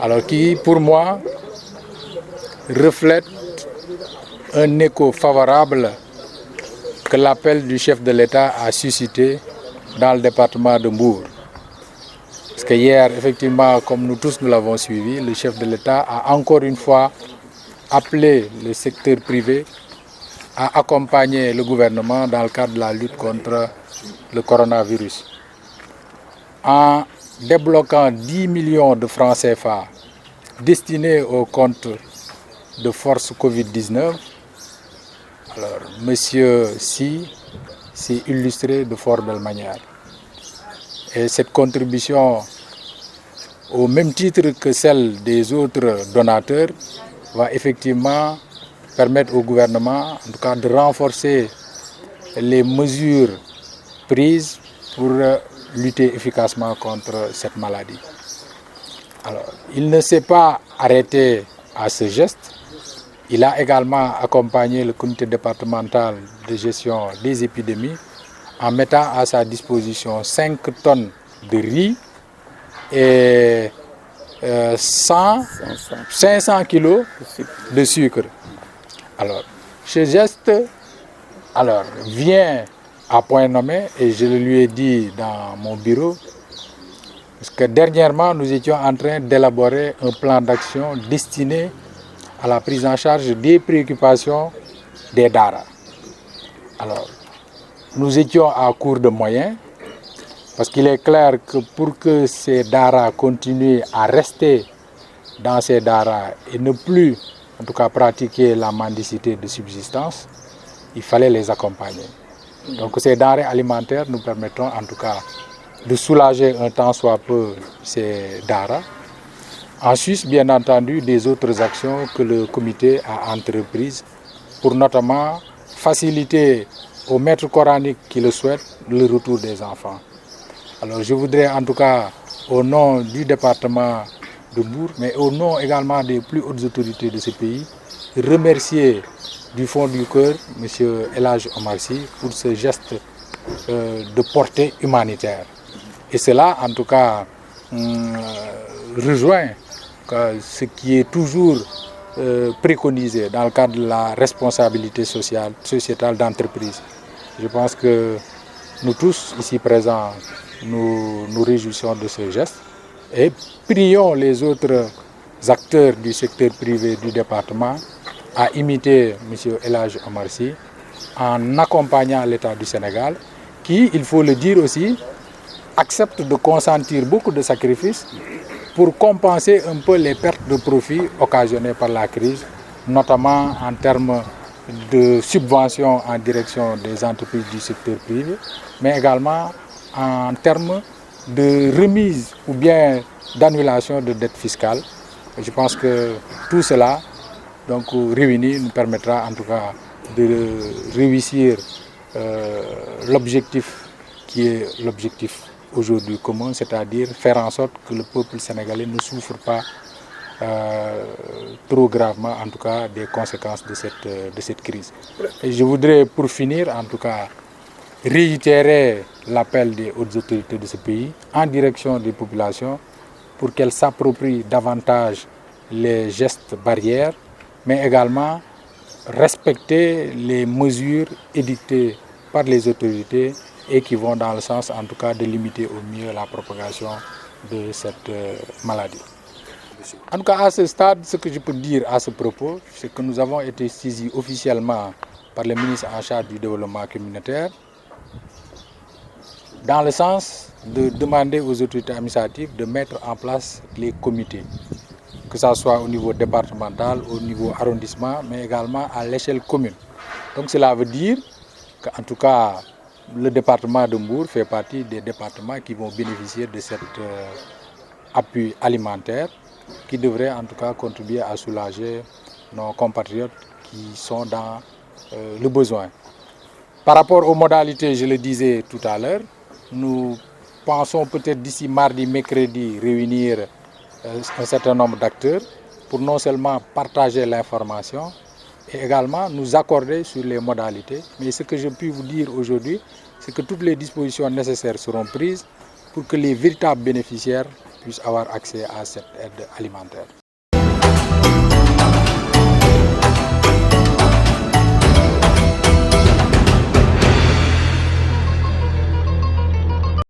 Alors qui, pour moi, reflète un écho favorable que l'appel du chef de l'État a suscité dans le département de Mbour. Parce que hier, effectivement, comme nous tous nous l'avons suivi, le chef de l'État a encore une fois appelé le secteur privé à accompagner le gouvernement dans le cadre de la lutte contre le coronavirus. En débloquant 10 millions de francs CFA destinés au compte de force Covid-19, alors M. Sy s'est illustré de fort belle manière. Et cette contribution, au même titre que celle des autres donateurs, va effectivement permettre au gouvernement, en tout cas, de renforcer les mesures prises pour lutter efficacement contre cette maladie. Alors, il ne s'est pas arrêté à ce geste. Il a également accompagné le comité départemental de gestion des épidémies en mettant à sa disposition 5 tonnes de riz et 500 kilos de sucre. Alors, ce geste vient à point nommé et je le lui ai dit dans mon bureau parce que dernièrement nous étions en train d'élaborer un plan d'action destiné à la prise en charge des préoccupations des Dara. Alors, nous étions à court de moyens parce qu'il est clair que pour que ces Dara continuent à rester dans ces Dara et ne plus, en tout cas, pratiquer la mendicité de subsistance, il fallait les accompagner. Donc ces denrées alimentaires nous permettront en tout cas de soulager un tant soit peu ces Dara. En Suisse, bien entendu, des autres actions que le comité a entreprises pour notamment faciliter aux maîtres coraniques qui le souhaitent le retour des enfants. Alors je voudrais en tout cas, au nom du département de Mbour, mais au nom également des plus hautes autorités de ce pays, remercier du fond du cœur M. El Hadj Omar Sy pour ce geste de portée humanitaire. Et cela, en tout cas, rejoint ce qui est toujours préconisé dans le cadre de la responsabilité sociétale d'entreprise. Je pense que nous tous ici présents, nous réjouissons de ce geste et prions les autres acteurs du secteur privé du département à imiter M. El Hadj Omar Sy en accompagnant l'État du Sénégal qui, il faut le dire aussi, accepte de consentir beaucoup de sacrifices pour compenser un peu les pertes de profit occasionnées par la crise, notamment en termes de subventions en direction des entreprises du secteur privé, mais également en termes de remise ou bien d'annulation de dettes fiscales. Je pense que tout cela, donc réuni, nous permettra en tout cas de réussir l'objectif qui est l'objectif aujourd'hui commun, c'est-à-dire faire en sorte que le peuple sénégalais ne souffre pas trop gravement, en tout cas, des conséquences de cette crise. Et je voudrais, pour finir, en tout cas, réitérer l'appel des hautes autorités de ce pays en direction des populations pour qu'elles s'approprient davantage les gestes barrières, mais également respecter les mesures édictées par les autorités et qui vont dans le sens, en tout cas, de limiter au mieux la propagation de cette maladie. En tout cas, à ce stade, ce que je peux dire à ce propos, c'est que nous avons été saisis officiellement par le ministre en charge du développement communautaire dans le sens de demander aux autorités administratives de mettre en place les comités, que ce soit au niveau départemental, au niveau arrondissement, mais également à l'échelle commune. Donc cela veut dire qu'en tout cas, le département de Mbour fait partie des départements qui vont bénéficier de cet appui alimentaire qui devrait en tout cas contribuer à soulager nos compatriotes qui sont dans le besoin. Par rapport aux modalités, je le disais tout à l'heure, nous pensons peut-être d'ici mardi, mercredi, réunir un certain nombre d'acteurs pour non seulement partager l'information et également nous accorder sur les modalités. Mais ce que je puis vous dire aujourd'hui, c'est que toutes les dispositions nécessaires seront prises pour que les véritables bénéficiaires puissent avoir accès à cette aide alimentaire.